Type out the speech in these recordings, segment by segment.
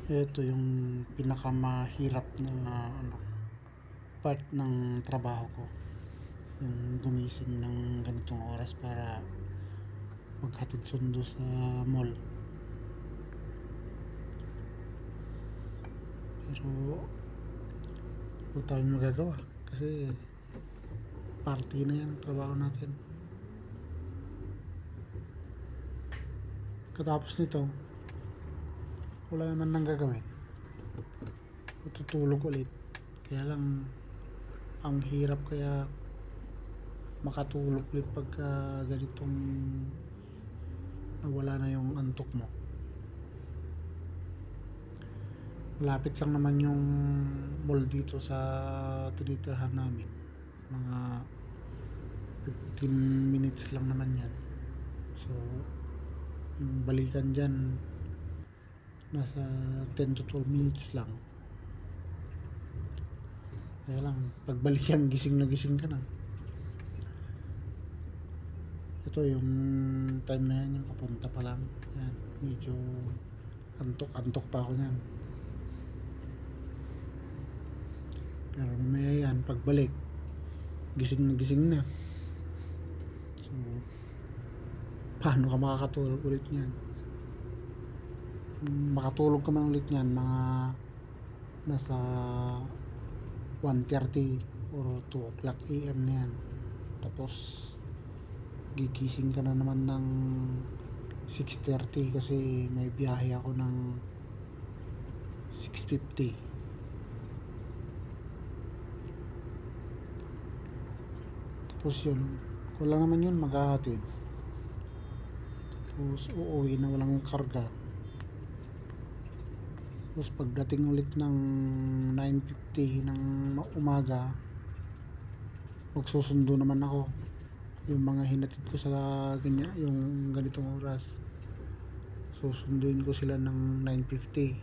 Ito yung pinakamahirap na part ng trabaho ko, yung gumising ng ganitong oras para maghatid sundo sa mall. Pero wala tayong magagawa kasi party na yan ang trabaho natin. Katapos nito, wala naman nang gagawin, tutulog ulit. Kaya lang ang hirap kaya makatulog ulit pagka ganitong nawala na yung antok mo. Malapit lang naman yung mall dito sa tinitirhan namin, mga 15 minutes lang naman yan. So yung balikan dyan nasa 10 to 12 minutes lang. Kaya lang pagbalikan gising na gising ka na. Ito yung time na yan, yung papunta pa lang yan, medyo antok pa ako yan. Pero mamaya yan, pagbalik gising na. So paano ka makakatulog ulit yan? Makatulog ka man ulit yan mga nasa 1:30 or 2 o'clock AM na yan. Tapos gigising ka na naman ng 6:30 kasi may biyahe ako ng 6:50. Tapos yun, kulang naman yun maghahatid. Tapos uuwi na walang karga. Tapos pagdating ulit ng 9:50 ng umaga, magsusundo naman ako. Yung mga hinatid ko sa ganyan, yung ganitong oras, susunduin ko sila ng 9:50.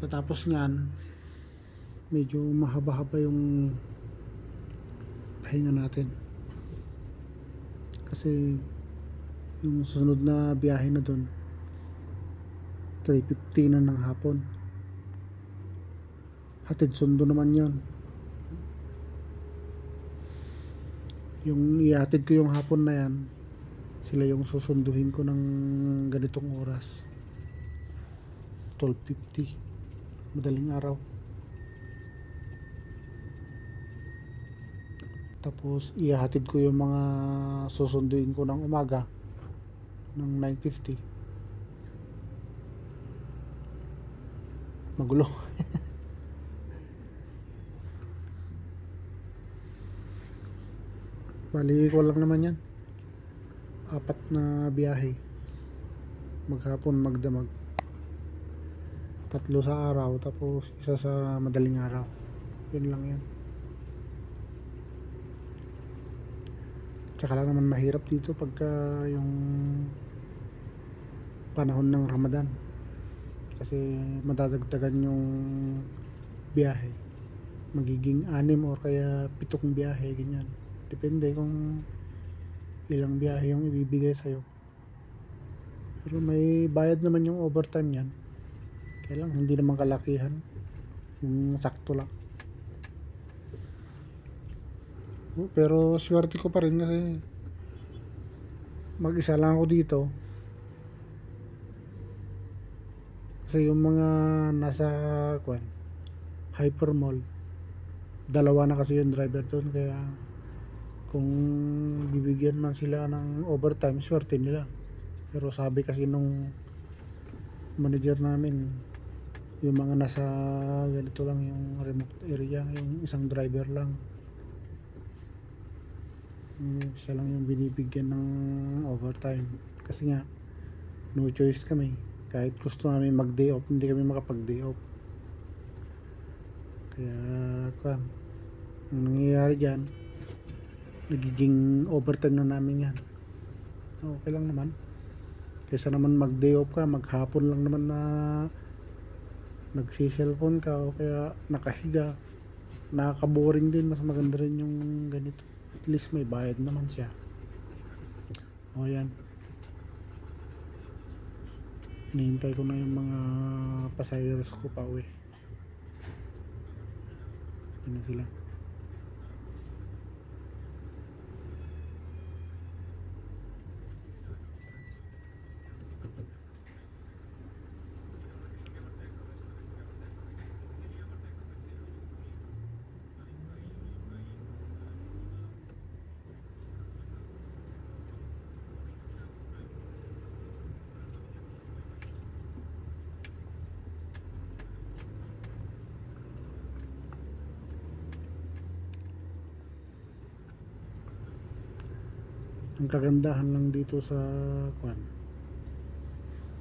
Pagkatapos nyan, medyo mahaba-haba yung pahinga natin. Kasi yung susunod na biyahe na dun 3:50 na ng hapon. Hatid sundo naman yon. Yung ihatid ko yung hapon na yan, sila yung susunduhin ko ng ganitong oras, 12:50, madaling araw. Tapos ihatid ko yung mga susunduin ko ng umaga ng 9:50. Magulo. Bali ko lang naman yan, 4 na biyahe, maghapon magdamag, 3 sa araw, tapos 1 sa madaling araw. Yun lang yan. Tsaka lang naman mahirap dito pagka yung panahon ng Ramadan, kasi madadagdagan yung biyahe, magiging 6 or kaya 7 biyahe, ganyan. Depende kung ilang biyahe yung ibibigay sa'yo. Pero may bayad naman yung overtime yan. Kaya lang hindi naman kalakihan, yung sakto lang. Pero swerte ko pa rin kasi mag-isa lang ako dito. Kasi yung mga nasa hyper mall, 2 na kasi yung driver doon. Kaya kung bibigyan man sila ng overtime, swerte nila. Pero sabi kasi nung manager namin, yung mga nasa ganito lang, yung remote area, yung isang driver lang, siya lang yung binibigyan ng overtime. Kasi nga no choice kami, kahit gusto namin mag day off, hindi kami makapag day off. Kaya ang nangyayari dyan, nagiging overtime na namin yan. Okay lang naman, kaysa naman mag day off ka, maghapon lang naman na nagsi-cellphone ka o kaya nakahiga, nakaka-boring din. Mas maganda rin yung ganito, at least may bayad naman siya. O yan, Hinihintay ko na yung mga passengers ko pa uwi. Yun na sila. Ang kagandahan lang dito sa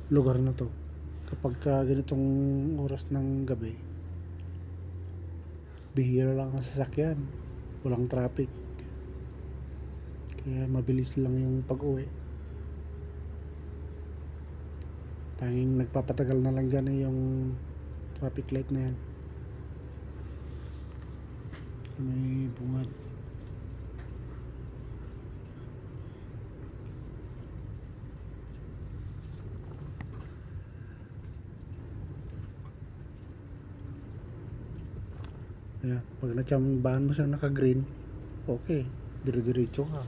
lugar na to, kapag ganitong oras ng gabi, bihira lang ang sasakyan, walang traffic, kaya mabilis lang yung pag-uwi. Tanging nagpapatagal na lang dyan yung traffic light na yan, may bungad. Ayan, pag natsambahan mo siya naka-green, okay, dire-diretso ka.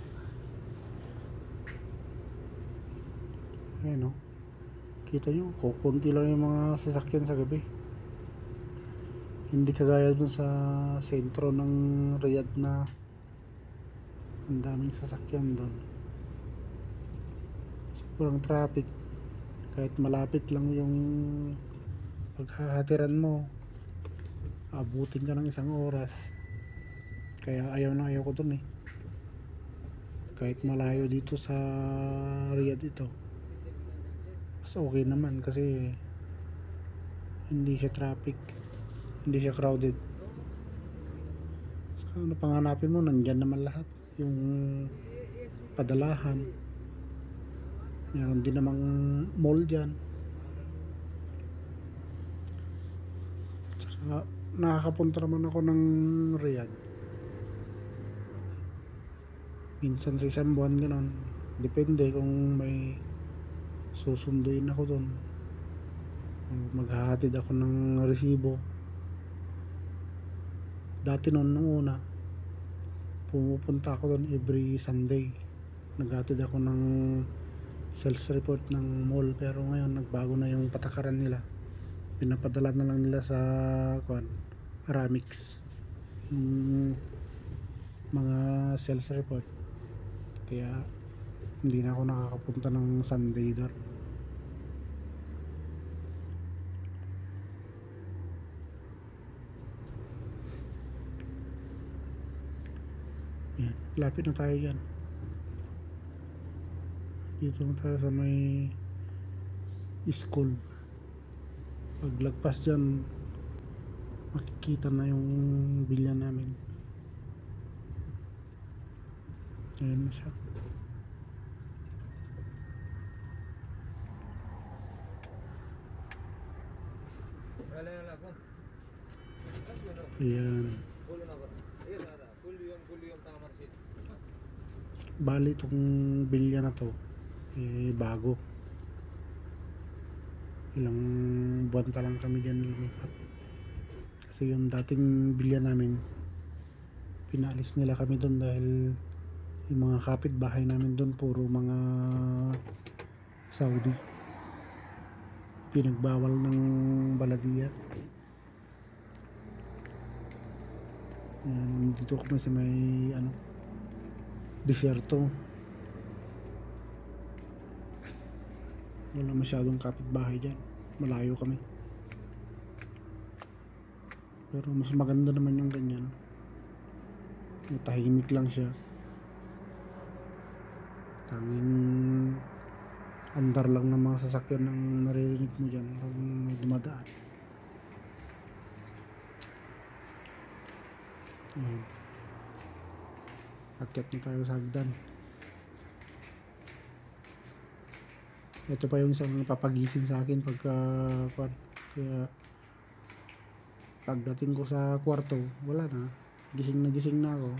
Ayan o, kita nyo, kukunti lang yung mga sasakyan sa gabi. Hindi kagaya dun sa sentro ng Riyadh na ang daming sasakyan doon. Sobrang traffic, kahit malapit lang yung paghahatiran mo, abutin ka ng 1 oras. Kaya ayaw ko dun eh. Kahit malayo dito sa Riyadh ito, mas okay naman kasi hindi siya traffic, hindi siya crowded. Saka ano pang hanapin mo, nandyan naman lahat. Yung padalahan, meron din namang mall dyan. Saka nakakapunta naman ako ng Riyadh minsan sa 1 buwan, gano'n. Depende kung may susunduin ako doon, maghahatid ako ng resibo. Dati noon, nung una, pumupunta ako doon every Sunday, naghatid ako ng sales report ng mall. Pero ngayon nagbago na yung patakaran nila, pinapadala na lang nila sa Aramix yung mga sales report, kaya hindi na ako nakakapunta ng Sunday doon. Yan, lapit na tayo dyan. Dito na tayo sa may school. Paglagpas dyan, makikita na yung bilya namin. Ayan na siya. Ayan. Bali itong bilya na to bago. Ilang buwan pa lang kami dyan lumipat. Kasi yung dating bilya namin, pinalis nila kami doon dahil yung mga kapitbahay namin doon puro mga Saudi. Pinagbawal ng baladiya. Dito kami sa may desierto. Wala masyadong kapitbahay dyan, malayo kami. Pero mas maganda naman yung ganyan, tahimik lang siya. Tanging andar lang ng mga sasakyan ang naririnig mo dyan pag may dumadaan. Ayan, akyat na tayo sa hagdan. Ito pa yung isang papagising sa akin pagka kaya pagdating ko sa kwarto, wala na, gising na ako.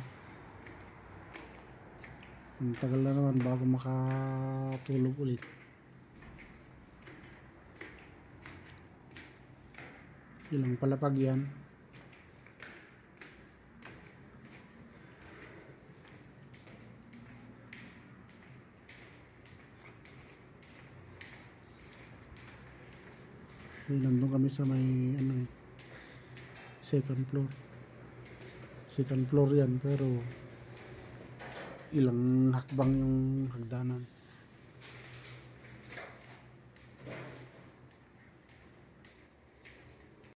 Ang tagal na naman bago makatulog ulit. Ilang palapag yan. Nandun kami sa may second floor. Second floor yan, pero ilang hakbang yung hagdanan.